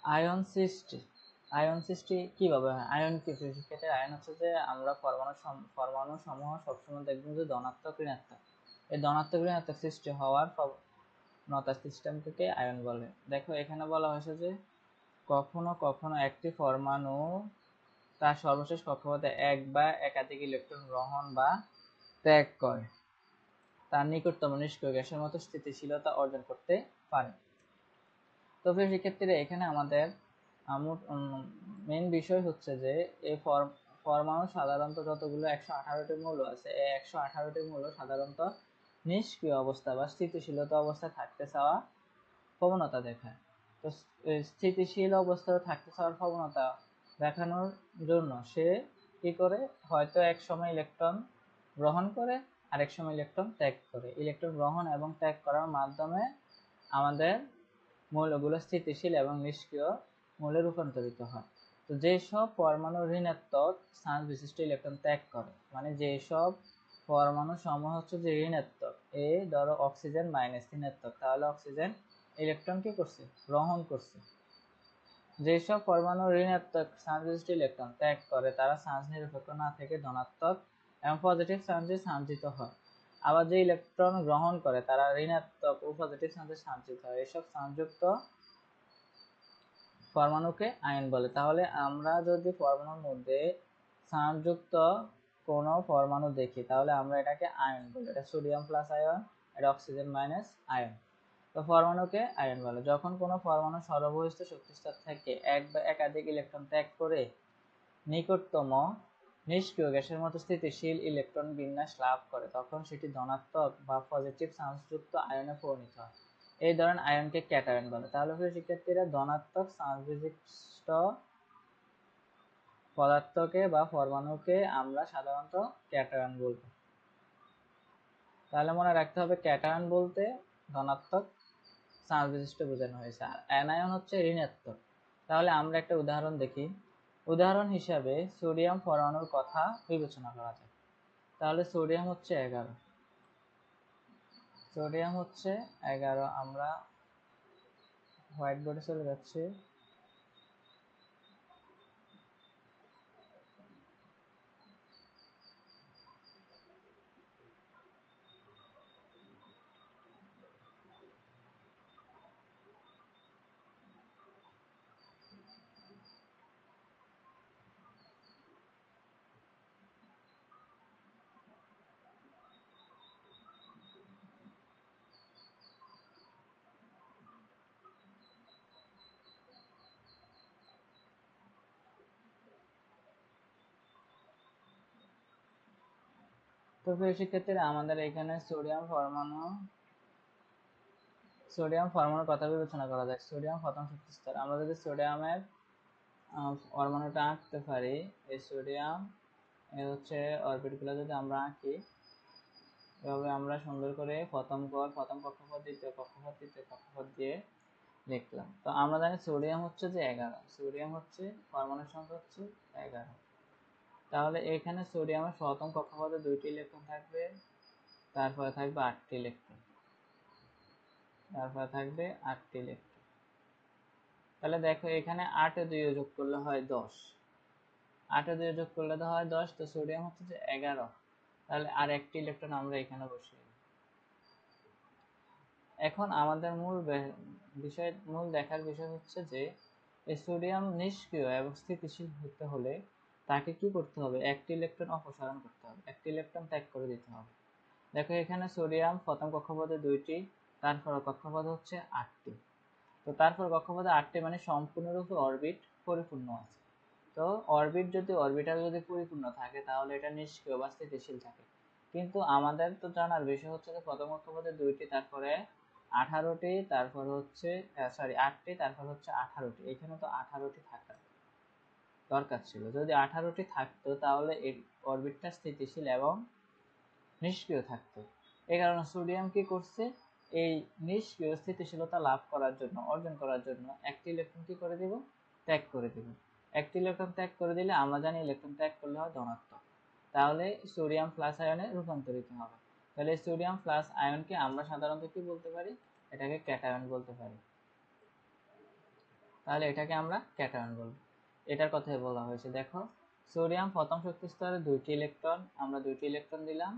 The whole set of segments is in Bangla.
আয়ন সৃষ্টি কিভাবে হয়? আয়ন কি? সেক্ষেত্রে আয়ন হচ্ছে যে আমরা পরমাণু সমূহ সবসময় দেখবেন যে ধনাত্মক ঋণাত্মক, এই ধনাত্মক ঋণাত্মক সৃষ্টি হওয়ার প্রবণতা সিস্টেমটিকে আয়ন বলে। দেখো এখানে বলা হয়েছে যে কখনো কখনো একটি পরমাণু তার সর্বশেষ কক্ষপথে এক বা একাধিক ইলেকট্রন গ্রহণ বা ত্যাগ করে তার নিকটতম নিষ্ক্রিয় গ্যাসের মতো স্থিতিশীলতা অর্জন করতে পারে। তো সেক্ষেত্রে এখানে আমাদের মেন বিষয় হচ্ছে যে এই পরমাণু সাধারণত যতগুলো 118টি মৌল আছে, এই 118টি মৌল সাধারণত নিষ্ক্রিয় অবস্থা বা স্থিতিশীলতা অবস্থায় থাকতে চাওয়া প্রবণতা দেখায়। তো স্থিতিশীল অবস্থায় থাকতে চাওয়ার প্রবণতা দেখানোর জন্য সে কি করে, হয়তো এক সময় ইলেকট্রন গ্রহণ করে আরেক সময় ইলেকট্রন ত্যাগ করে। ইলেকট্রন গ্রহণ এবং ত্যাগ করার মাধ্যমে আমাদের মৌলগুলো স্থিতিশীল এবং নিষ্ক্রিয় মৌলে রূপান্তরিত হয়। তো যেসব পরমাণু ঋণাত্মক চার্জ বিশিষ্ট ইলেকট্রন ত্যাগ করে, মানে যেসব পরমাণু সমূহ হচ্ছে যে ঋণাত্মক, এই ধরো অক্সিজেন মাইনাস ঋণাত্মক, তাহলে অক্সিজেন ইলেকট্রন কি করছে, গ্রহণ করছে। যেসব পরমাণু ঋণাত্মক চার্জ বিশিষ্ট ইলেকট্রন ত্যাগ করে তারা চার্জ নিরপেক্ষ না থেকে ধনাত্মক এবং পজিটিভ চার্জে সঞ্চিত হয়। আবার যে ইলেকট্রন গ্রহণ করে তারা ঋণাত্মক ও পজিটিভ চার্জে সঞ্চিত হয়। এসব চার্জযুক্ত পরমাণুকে আয়ন বলে। তাহলে আমরা যদি পরমাণুর মধ্যে চার্জযুক্ত কোনো পরমাণু দেখি তাহলে আমরা এটাকে আয়ন বলি। এটা সোডিয়াম প্লাস আয়ন, এটা অক্সিজেন মাইনাস আয়ন। তো পরমাণুকে আয়ন বলে যখন কোনো পরমাণু সর্ববহিষ্ঠ শক্তিস্তর থেকে এক বা একাধিক ইলেকট্রন ত্যাগ করে নিকটতম নিষ্ক্রিয় গ্যাসের মতো স্থিতিশীল ইলেকট্রন বিন্যাস লাভ করে, তখন সেটি ধনাত্মক বা পজিটিভ চার্জযুক্ত আয়নে পরিণত হয়। এই ধরনের আয়নকে ক্যাটায়ন বলে। তাহলে শিক্ষার্থীরা ধনাত্মক চার্জ বিশিষ্ট পদার্থকে বা পরমাণুকে আমরা সাধারণত ক্যাটায়ন বলবো। তাহলে মনে রাখতে হবে ক্যাটায়ন বলতে ধনাত্মক চার্জ বিশিষ্ট বোঝানো হয়েছে, আর অ্যানায়ন হচ্ছে ঋণাত্মক। তাহলে আমরা একটা উদাহরণ দেখি। উদাহরণ হিসাবে সোডিয়াম পরমাণুর কথা বিবেচনা করা যায়। তাহলে সোডিয়াম হচ্ছে 11, সোডিয়াম হচ্ছে 11। আমরা হোয়াইট বোর্ডে চলে যাচ্ছি। তো সেক্ষেত্রে আমাদের এখানে সোডিয়াম পরমাণুর কথা বিবেচনা করা যায়। সোডিয়াম প্রথম শক্তি স্তর। আমরা যদি সোডিয়ামের পরমাণুটা আঁকতে পারি, এই সোডিয়াম এই হচ্ছে অরবিটগুলো যদি আমরা আঁকি, এভাবে আমরা সুন্দর করে প্রথম কক্ষপথ, দ্বিতীয় কক্ষপথ, তৃতীয় কক্ষপথ দিয়ে লিখলাম। তো আমরা জানি সোডিয়াম হচ্ছে যে 11, সোডিয়াম হচ্ছে পরমাণুর সংখ্যা হচ্ছে 11। তাহলে এখানে সোডিয়ামের প্রথম কক্ষপথে 2টি ইলেকট্রন থাকবে, তারপরে থাকবে 8টি ইলেকট্রন, তারপরে থাকবে 8টি ইলেকট্রন। তাহলে দেখো এখানে 8 এ 2 যোগ করলে হয় 10, 8 এ 2 যোগ করলে তো হয় 10। তো সোডিয়াম হচ্ছে যে 11, তাহলে আর একটি ইলেকট্রন আমরা এখানে বসিয়ে দিই। এখন আমাদের মূল দেখার বিষয় হচ্ছে যে এই সোডিয়াম নিষ্ক্রিয় এবং স্থিতিশীল হতে হলে তাকে কি করতে হবে, একটি ইলেকট্রন অপসারণ করতে হবে, একটি ইলেকট্রন ত্যাগ করে দিতে হবে। দেখো এখানে সোডিয়াম প্রথম কক্ষপথে 2টি, তারপর কক্ষপথ হচ্ছে 8টি। তো তারপর কক্ষপথে 8টি মানে সম্পূর্ণরূপে অরবিট পরিপূর্ণ আছে। তো অরবিটাল যদি পরিপূর্ণ থাকে তাহলে এটা নিষ্ক্রিয় বা স্থিতিশীল থাকে। কিন্তু আমাদের তো জানার বিষয় হচ্ছে যে প্রথম কক্ষপথে 2টি, তারপরে 18টি, তারপর হচ্ছে 8টি, তারপর হচ্ছে 18টি। এখানে তো 18টি থাকার দরকার ছিল। যদি 18টি থাকতো তাহলে এই অরবিটটা স্থিতিশীল এবং নিষ্ক্রিয় থাকতো। এই কারণে সোডিয়াম কি করছে, এই নিষ্ক্রিয় স্থিতিশীলতা লাভ করার জন্য, অর্জন করার জন্য একটি ইলেকট্রন কি করে দিব, ত্যাগ করে দিব। একটি ইলেকট্রন ত্যাগ করে দিলে আমরা জানি ইলেকট্রন ত্যাগ করলে হয় ধনাত্মক, তাহলে সোডিয়াম প্লাস আয়নে রূপান্তরিত হবে। তাহলে সোডিয়াম প্লাস আয়নকে আমরা সাধারণত কি বলতে পারি, এটাকে ক্যাটায়ন বলতে পারি। তাহলে এটাকে আমরা ক্যাটায়ন বলবো। এটার কথাই বলা হয়েছে। দেখো সোডিয়াম প্রথম শক্তি স্তরে 2টি ইলেকট্রন, আমরা 2টি ইলেকট্রন দিলাম।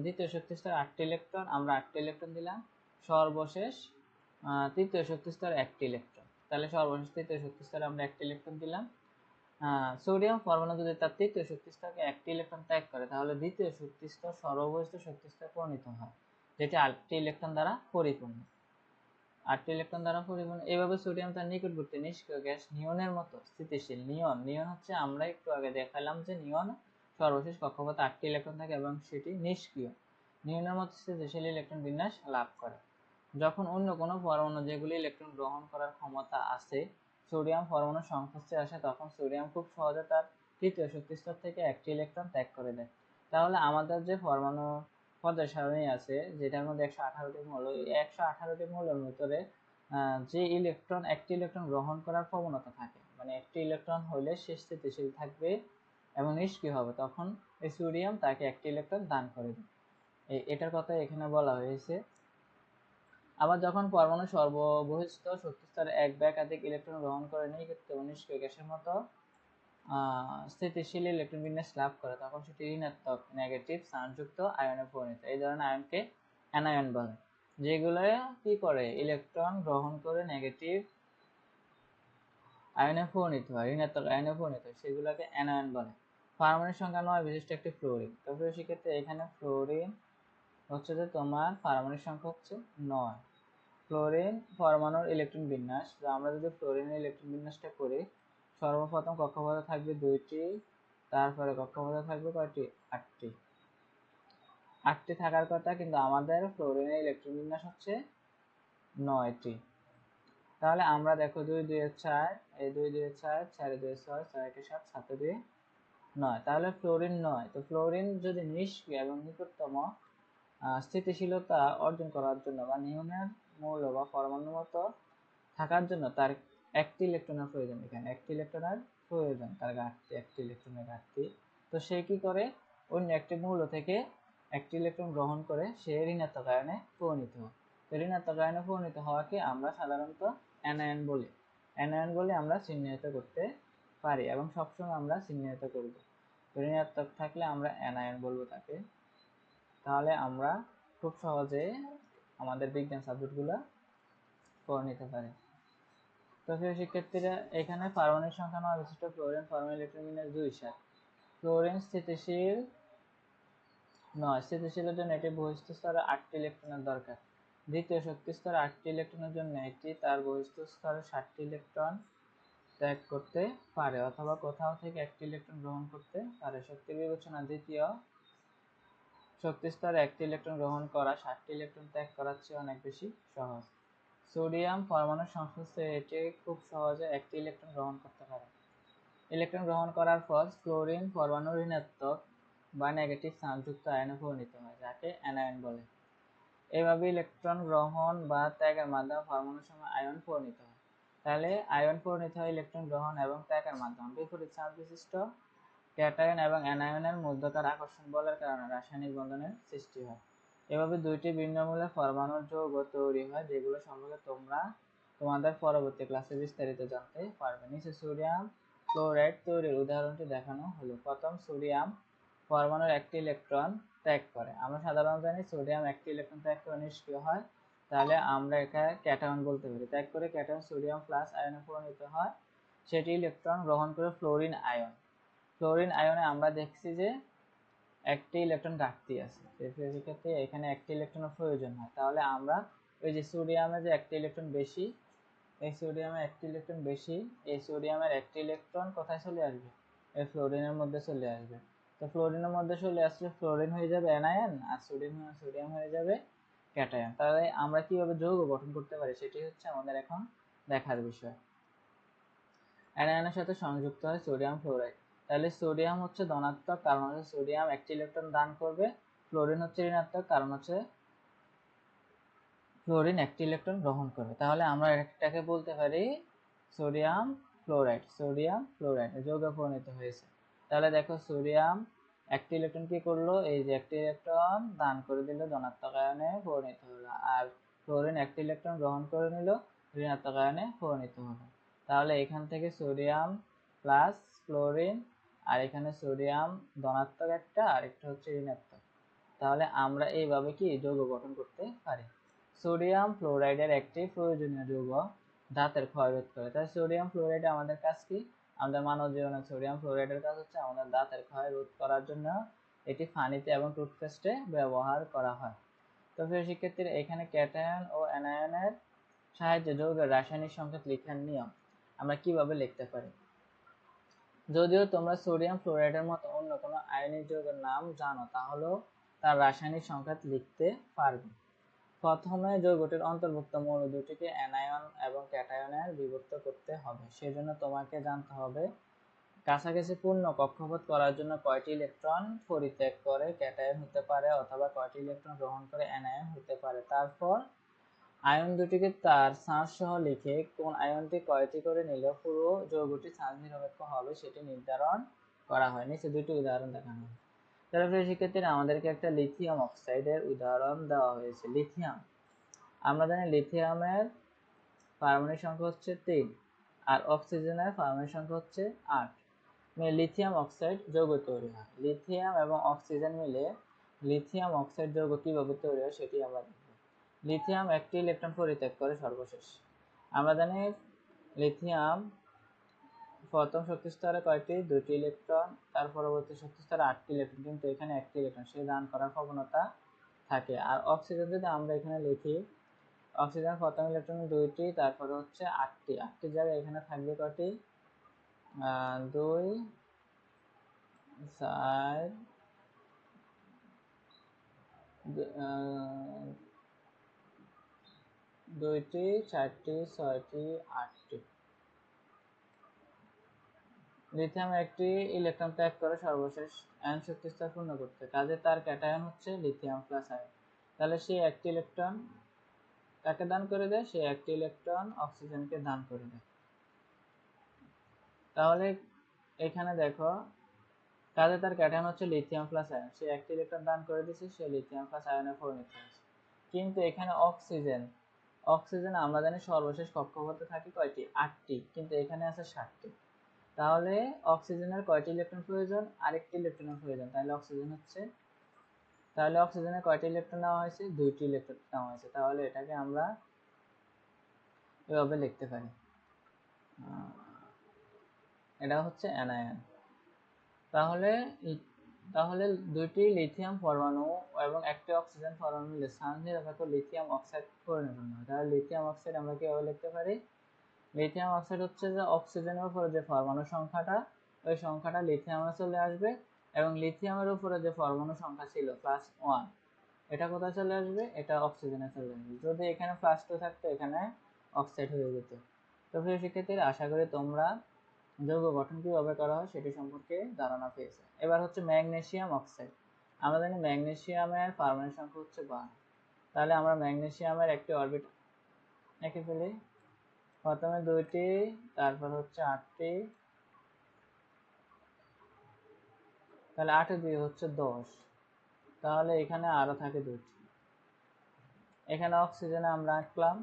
দ্বিতীয় শক্তি স্তরে 8টি ইলেকট্রন, আমরা 8টি ইলেকট্রন দিলাম। সর্বশেষ তৃতীয় শক্তি স্তরে 1টি ইলেকট্রন, তাহলে সর্বশেষ তৃতীয় শক্তি স্তরে আমরা 1টি ইলেকট্রন দিলাম। সোডিয়াম পরমাণু যদি তার তৃতীয় শক্তি স্তরকে 1টি ইলেকট্রন ত্যাগ করে, তাহলে দ্বিতীয় শক্তি স্তর সর্ববহিষ্ঠ শক্তি স্তরে পরিণত হয়, যেটি 8টি ইলেকট্রন দ্বারা পরিপূর্ণ। 8টি ইলেকট্রন দ্বারা পরিপূর্ণ। এইভাবে সোডিয়াম তার নিকটবর্তী নিষ্ক্রিয় গ্যাস নিয়নের মতো স্থিতিশীল। নিয়ন হচ্ছে, আমরা একটু আগে দেখালাম যে নিয়ন সর্বশেষ কক্ষপথে 8টি ইলেকট্রন থাকে এবং সেটি নিষ্ক্রিয়। নিয়নের মতো স্থিতিশীল ইলেকট্রন বিন্যাস লাভ করে। যখন অন্য কোনো পরমাণু যেগুলি ইলেকট্রন গ্রহণ করার ক্ষমতা আছে সোডিয়াম পরমাণুর সংস্পর্শে আসে, তখন সোডিয়াম খুব সহজে তার তৃতীয় শক্তি স্তর থেকে 1টি ইলেকট্রন ত্যাগ করে দেয়। তাহলে আমাদের যে পরমাণু পর্যায় সারণী আছে, যেটার মধ্যে 118টি মৌল, এই 118টি মৌলের ভিতরে যে ইলেকট্রন 1টি ইলেকট্রন গ্রহণ করার প্রবণতা থাকে, মানে 1টি ইলেকট্রন হলে সে স্থিতিশীল থাকবে এবং নিষ্ক্রিয় হবে, তখন এই সোডিয়াম তাকে 1টি ইলেকট্রন দান করে দেয়। এটার কথা এখানে বলা হয়েছে। আবার যখন পরমাণু সর্ববহিষ্ঠ শক্তি স্তরে 1 বা একাধিক ইলেকট্রন গ্রহণ করে নিক্ষিপ্ত এবং নিষ্ক্রিয় গ্যাসের মতো স্থিতিশীল ইলেকট্রন বিন্যাস লাভ করে, তখন সেটি ঋণাত্মক নেগেটিভ চার্জযুক্ত আয়নে পরিণত। এই ধরনের আয়নকে অ্যানায়ন বলে। যেগুলো কি করে, ইলেকট্রন গ্রহণ করে নেগেটিভ আয়নে পরিণত হয়, ঋণাত্মক আয়নে পরিণত হয়, সেগুলোকে অ্যানায়ন বলে। পারমাণবিক সংখ্যা 9 বিশিষ্ট একটি ফ্লোরিন। তবে সেক্ষেত্রে এখানে ফ্লোরিন হচ্ছে যে তোমার পারমাণবিক সংখ্যা হচ্ছে 9। ফ্লোরিন পরমাণুর ইলেকট্রন বিন্যাস, আমরা যদি ফ্লোরিনের ইলেকট্রন বিন্যাসটা করি, সর্বপ্রথম কক্ষপথে থাকবে 2টি, তারপরে কক্ষপথে থাকবে কয়টি, 8টি। 8টি থাকার কথা, কিন্তু আমাদের ফ্লোরিনের ইলেকট্রন বিন্যাস হচ্ছে 9টি। তাহলে আমরা দেখো 2 2 4, এই 2 2 4, 4 2 6, 4 1 7, 7 2 9, তাহলে ফ্লোরিন 9। তো ফ্লোরিন যদি নিষ্ক্রিয় এবং নিকটতম স্থিতিশীলতা অর্জন করার জন্য বা নিয়নের মৌল বা পরমাণুর মতো থাকার জন্য তার 1টি ইলেকট্রনের প্রয়োজন, এখানে 1টি ইলেকট্রনের প্রয়োজন, তার ঘাটতি, 1টি ইলেকট্রনের ঘাটতি। তো সে কি করে, অন্য একটি মৌল থেকে 1টি ইলেকট্রন গ্রহণ করে সে ঋণাত্মক আয়নে পরিণত হয়। তো ঋণাত্মক আয়নে পরিণত হওয়াকে আমরা সাধারণত অ্যানায়ন বলি। অ্যানায়ন বলে আমরা চিহ্নিত করতে পারি এবং সবসময় আমরা চিহ্নিত করব। ঋণাত্মক থাকলে আমরা অ্যানায়ন বলবো তাকে। তাহলে আমরা খুব সহজে আমাদের বিজ্ঞান সাবজেক্টগুলো পড়ে নিতে পারি। তো প্রিয় শিক্ষার্থীরা, এখানে পারমাণবিক সংখ্যা 9 বিশিষ্ট ফ্লোরিন পরমাণু ইলেকট্রন বিন্যাস 2 ফ্লোরিন স্থিতিশীল নয়, স্থিতিশীলের জন্য এটি বহিস্থ স্তরে 8টি ইলেকট্রনের দরকার। দ্বিতীয় শক্তি স্তরে 8টি ইলেকট্রনের জন্য এটি তার বহিস্থ স্তরে 7টি ইলেকট্রন ত্যাগ করতে পারে, অথবা কোথাও থেকে 1টি ইলেকট্রন গ্রহণ করতে পারে। শক্তি বিবেচনা, দ্বিতীয় শক্তি স্তরে 1টি ইলেকট্রন গ্রহণ করা 7টি ইলেকট্রন ত্যাগ করার চেয়ে অনেক বেশি সহজ। সোডিয়াম পরমাণুর সংশ্লিষ্টে এটি খুব সহজে 1টি ইলেকট্রন গ্রহণ করতে পারে। ইলেকট্রন গ্রহণ করার পর ফ্লোরিন পরমাণু ঋণাত্মক বা নেগেটিভ চার্জযুক্ত আয়নে পরিণত হয়, যাকে অ্যানায়ন বলে। এভাবে ইলেকট্রন গ্রহণ বা ত্যাগের মাধ্যমে পরমাণুর সময় আয়ন পরিণত হয়। তাহলে আয়ন পরিণত হয় ইলেকট্রন গ্রহণ এবং ত্যাগের মাধ্যমে। বিপরীত চার্জ বিশিষ্ট ক্যাটায়ন এবং অ্যানায়নের মধ্যকার আকর্ষণ বলের কারণে রাসায়নিক বন্ধনের সৃষ্টি হয়। এভাবে 2টি ভিন্ন মূলের পরমাণুর যৌগ তৈরি হয়, যেগুলো সম্পর্কে তোমরা তোমাদের পরবর্তী ক্লাসে বিস্তারিত জানতে পারবে। নিচে সোডিয়াম ক্লোরাইড তৈরির উদাহরণটি দেখানো হলো। প্রথম, সোডিয়াম পরমাণুর 1টি ইলেকট্রন ত্যাগ করে। আমরা সাধারণত জানি সোডিয়াম 1টি ইলেকট্রন ত্যাগ করে নিষ্ক্রিয় হয়, তাহলে আমরা এখানে ক্যাটায়ন বলতে পারি। ত্যাগ করে ক্যাটায়ন সোডিয়াম প্লাস আয়নে পরিণত হয়, সেটি ইলেকট্রন গ্রহণ করে ফ্লোরিন আয়ন। ফ্লোরিন আয়নে আমরা দেখছি যে 1টি ইলেকট্রন ঘাটতি আছে, সেক্ষেত্রে এখানে 1টি ইলেকট্রনের প্রয়োজন হয়। তাহলে আমরা ওই যে সোডিয়ামে যে 1টি ইলেকট্রন বেশি, এই সোডিয়ামে 1টি ইলেকট্রন বেশি, এই সোডিয়ামের 1টি ইলেকট্রন কোথায় চলে আসবে, এই ফ্লোরিনের মধ্যে চলে আসবে। তো ফ্লোরিনের মধ্যে চলে আসলে ফ্লোরিন হয়ে যাবে অ্যানায়ন, আর সোডিয়াম হয়ে যাবে ক্যাটায়ন। তাহলে আমরা কিভাবে যৌগ গঠন করতে পারি সেটি হচ্ছে আমাদের এখন দেখার বিষয়। অ্যানায়নের সাথে সংযুক্ত হয় সোডিয়াম ফ্লোরাইড। তাহলে সোডিয়াম হচ্ছে ধনাত্মক, কারণ হচ্ছে সোডিয়াম 1টি ইলেকট্রন দান করবে। ফ্লোরিন হচ্ছে ঋণাত্মক, কারণ হচ্ছে ফ্লোরিন 1টি ইলেকট্রন গ্রহণ করবে। তাহলে আমরা এটাকে বলতে পারি সোডিয়াম ফ্লোরাইড। সোডিয়াম ফ্লোরাইড যৌগে পরিণত হয়েছে। তাহলে দেখো সোডিয়াম 1টি ইলেকট্রন কি করলো, এই যে 1টি ইলেকট্রন দান করে দিল, ধনাত্মক আয়নে পরিণত হলো। আর ফ্লোরিন 1টি ইলেকট্রন গ্রহণ করে নিল, ঋণাত্মক আয়নে পরিণত হবে। তাহলে এখান থেকে সোডিয়াম প্লাস ক্লোরিন, আর এখানে সোডিয়াম ধনাত্মক একটা, আর একটা হচ্ছে ঋণাত্মক। তাহলে আমরা এইভাবে কি যৌগ গঠন করতে পারি। সোডিয়াম ফ্লোরাইডের একটি প্রয়োজনীয় যৌগ, দাঁতের ক্ষয় রোধ করে। তাই সোডিয়াম ফ্লোরাইড আমাদের কাজ কি? আমাদের মানব জীবনে সোডিয়াম ফ্লোরাইডের কাজ হচ্ছে আমাদের দাঁতের ক্ষয় রোধ করার জন্য এটি পানিতে এবং টুথপেস্টে ব্যবহার করা হয়। তো প্রিয় শিক্ষার্থীরা, এখানে ক্যাটায়ন ও অ্যানায়নের সাহায্যে যৌগের রাসায়নিক সংকেত লেখার নিয়ম আমরা কিভাবে লিখতে পারি। যদিও তোমরা সোডিয়াম ফ্লোরাইডের মতো অন্য কোনো আয়নিক যৌগের নাম জানো, তাহলেও তার রাসায়নিক সংকেত লিখতে পারবে। প্রথমে যৌগটির অন্তর্ভুক্ত মৌল দুটিকে অ্যানায়ন এবং ক্যাটায়নে বিভক্ত করতে হবে। সেজন্য তোমাকে জানতে হবে কাছাকাছি পূর্ণ কক্ষপথ করার জন্য কয়টি ইলেকট্রন পরিত্যাগ করে ক্যাটায়ন হতে পারে, অথবা কয়টি ইলেকট্রন গ্রহণ করে অ্যানায়ন হতে পারে। তারপর আয়ন দুটিকে তার চার্জ সহ লিখে কোন আয়নটি কয়টি করে নিলে পুরো যৌগটি চার্জ নিরপেক্ষ হবে সেটি নির্ধারণ করা হয়। নিচে দুটি উদাহরণ দেখানো হয়। তাহলে শিক্ষার্থীরা, আমাদেরকে একটা লিথিয়াম অক্সাইডের উদাহরণ দেওয়া হয়েছে। লিথিয়াম, আমরা জানি লিথিয়ামের পারমাণবিক সংখ্যা হচ্ছে 3, আর অক্সিজেনের পারমাণবিক সংখ্যা হচ্ছে 8। লিথিয়াম অক্সাইড যৌগ তৈরি হয়। লিথিয়াম এবং অক্সিজেন মিলে লিথিয়াম অক্সাইড যৌগ কিভাবে তৈরি হয় সেটি আমরা দেখব। লিথিয়াম একটি ইলেকট্রন পরিত্যাগ করে সর্বশেষ। আমরা জানি লিথিয়াম প্রথম শক্তি স্তরে কয়টি? 2টি ইলেকট্রন, তার পরবর্তী শক্তি স্তরে 8টি ইলেকট্রন, কিন্তু এখানে 1টি ইলেকট্রন, সে দান করার প্রবণতা থাকে। আর অক্সিজেন যদি আমরা এখানে লিখি, অক্সিজেন প্রথম ইলেকট্রন 2টি, তারপরে হচ্ছে 8টি, 8টির জায়গায় এখানে থাকবে কয়টি? 2, 4, 2টি, 4টি, 6টি, 8টি। লিথিয়াম একটি ইলেকট্রন ত্যাগ করে সর্বশেষ আয়ন শক্তি স্তর পূর্ণ করতে, কাজে তার ক্যাটায়ন হচ্ছে লিথিয়াম প্লাস আয়ন। তাহলে সে একটি ইলেকট্রন কাকে দান করে দেয়? সে একটি ইলেকট্রন অক্সিজেনকে দান করে দেয়। তাহলে এখানে দেখো, কাজে তার ক্যাটায়ন হচ্ছে লিথিয়াম প্লাস আয়ন, সে একটি ইলেকট্রন দান করে দিয়েছে, সে লিথিয়াম প্লাস আয়নে পরিণত হয়েছে। কিন্তু এখানে অক্সিজেন আমরা জানি সর্বশেষ কক্ষপথে থাকে কয়টি? 8টি, কিন্তু এখানে আছে 7টি। তাহলে অক্সিজেনের কয়টি ইলেকট্রন প্রয়োজন? আরেকটি ইলেকট্রনের প্রয়োজন। তাহলে অক্সিজেনের কয়টি ইলেকট্রন নেওয়া হয়েছে? 2টি ইলেকট্রন নেওয়া হয়েছে। তাহলে এটাকে আমরা এভাবে লিখতে পারি, এটা হচ্ছে অ্যানায়ন। তাহলে 2টি লিথিয়াম পরমাণু এবং একটি অক্সিজেন পরমাণু মিলে চার্জ নিরপেক্ষ লিথিয়াম অক্সাইড পরিণত হয়। তাহলে লিথিয়াম অক্সাইড আমরা কিভাবে লিখতে পারি? লিথিয়াম অক্সাইড হচ্ছে যে অক্সিজেনের উপরে যে পরমাণু সংখ্যাটা, ওই সংখ্যাটা লিথিয়ামে চলে আসবে, এবং লিথিয়ামের উপরে যে পরমাণু সংখ্যা ছিল +1, এটা কোথায় চলে আসবে? এটা অক্সিজেনে চলে আসবে। যদি এখানে +2 থাকতো, এখানে অক্সাইড হয়ে যেত। তো প্রিয় শিক্ষার্থীরা, আশা করি তোমরা যৌগ গঠন কিভাবে করা হয় সেটি সম্পর্কে ধারণা পেয়েছে। এবার হচ্ছে ম্যাগনেসিয়াম অক্সাইড। আমরা জানি ম্যাগনেসিয়ামের পারমাণবিক সংখ্যা হচ্ছে 12। তাহলে আমরা ম্যাগনেসিয়ামের একটি অরবিট এঁকে ফেলি। প্রথমে 2টি, তারপর হচ্ছে 8টি, তাহলে 8 এ 2 হচ্ছে 10। তাহলে এখানে আরো থাকে 2টি। এখানে অক্সিজেনে আমরা আঁকলাম,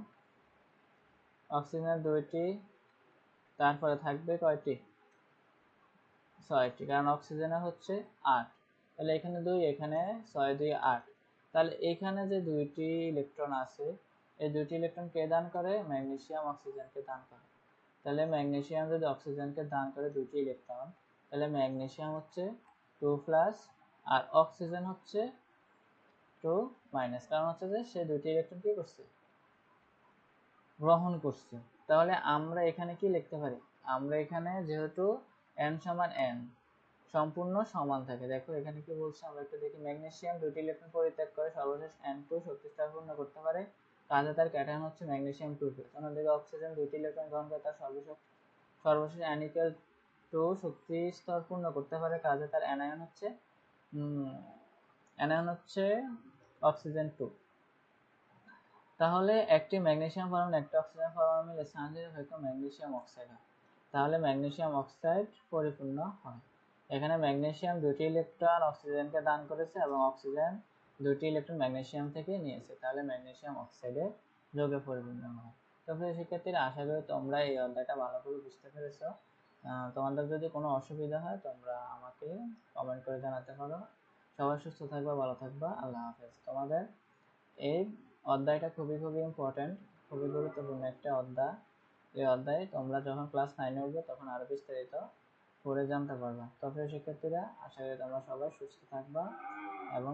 অক্সিজেনের 2টি, তারপরে থাকবে কয়টি? 6টি, কারণ অক্সিজেনে হচ্ছে 8। তাহলে এখানে 2, এখানে 6, 2, 8। তাহলে এখানে যে 2টি ইলেকট্রন আছে, এই 2টি ইলেকট্রন কে দান করে? ম্যাগনেসিয়াম অক্সিজেনকে দান করে। তাহলে ম্যাগনেসিয়াম যদি অক্সিজেনকে দান করে 2টি ইলেকট্রন, তাহলে ম্যাগনেসিয়াম হচ্ছে 2+, আর অক্সিজেন হচ্ছে 2-, কারণ হচ্ছে যে সে 2টি ইলেকট্রন কি করছে? গ্রহণ করছে। তাহলে আমরা এখানে কি লিখতে পারি? আমরা এখানে যেহেতু n সমান n সম্পূর্ণ সমান থাকে, দেখো এখানে কি বলছে আমরা একটু দেখি। ম্যাগনেসিয়াম 2টি ইলেকট্রন পরিত্যাগ করে সর্বশেষ n2 শক্তি স্তর পূর্ণ করতে পারে, কাজে তার ক্যাটায়ন হচ্ছে ম্যাগনেসিয়াম 2+। অন্যদিকে অক্সিজেন 2টি ইলেকট্রন গ্রহণ করে তার সর্বশেষ n=2 শক্তি স্তর পূর্ণ করতে পারে, কাজে তার অ্যানায়ন হচ্ছে অক্সিজেন 2। তাহলে একটি ম্যাগনেসিয়াম পরমাণু একটি অক্সিজেন পরমাণু মিলে চার্জ নিরপেক্ষ ম্যাগনেসিয়াম অক্সাইড হয়। তাহলে ম্যাগনেসিয়াম অক্সাইড পরিপূর্ণ হয়। এখানে ম্যাগনেসিয়াম 2টি ইলেকট্রন অক্সিজেনকে দান করেছে, এবং অক্সিজেন 2টি ইলেকট্রন ম্যাগনেসিয়াম থেকে নিয়েছে। তাহলে ম্যাগনেসিয়াম অক্সাইডে যৌগে পরিপূর্ণ হয়। তো প্রিয় শিক্ষার্থীরা, আশা করি তোমরা এই অধ্যায়টা ভালো করে বুঝতে পেরেছ। তোমাদের যদি কোনো অসুবিধা হয় তোমরা আমাকে কমেন্ট করে জানাতে পারো। সবাই সুস্থ থাকবা, ভালো থাকবা, আল্লাহ হাফেজ। তোমাদের এই অধ্যায়টা খুবই খুবই ইম্পর্টেন্ট, খুবই গুরুত্বপূর্ণ একটা অধ্যায়। এই অধ্যায়ে তোমরা যখন ক্লাস 9-এ উঠবে তখন আরো বিস্তারিত পড়ে জানতে পারবা। তো প্রিয় শিক্ষার্থীরা, আশা করি তোমরা সবাই সুস্থ থাকবা এবং